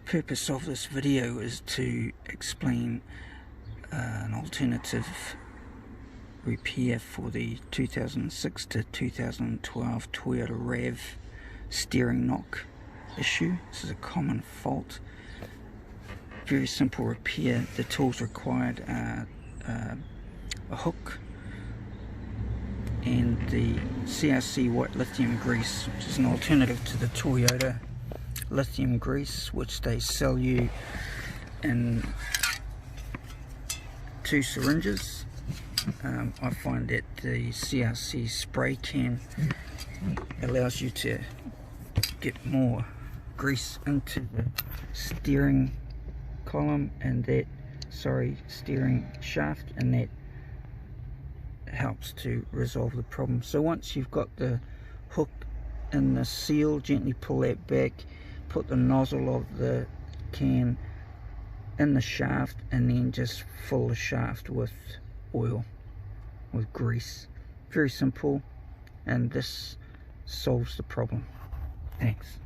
purpose of this video is to explain an alternative repair for the 2006 to 2012 Toyota RAV steering knock issue. This is a common fault. Very simple repair. The tools required are a hook and the CRC white lithium grease, which is an alternative to the Toyota Lithium grease, which they sell you in 2 syringes. I find that the CRC spray can allows you to get more grease into the steering column and steering shaft, and that helps to resolve the problem. So once you've got the hook in the seal, gently pull that back, put the nozzle of the can in the shaft, and then just fill the shaft with oil, with grease. Very simple, and this solves the problem. Thanks.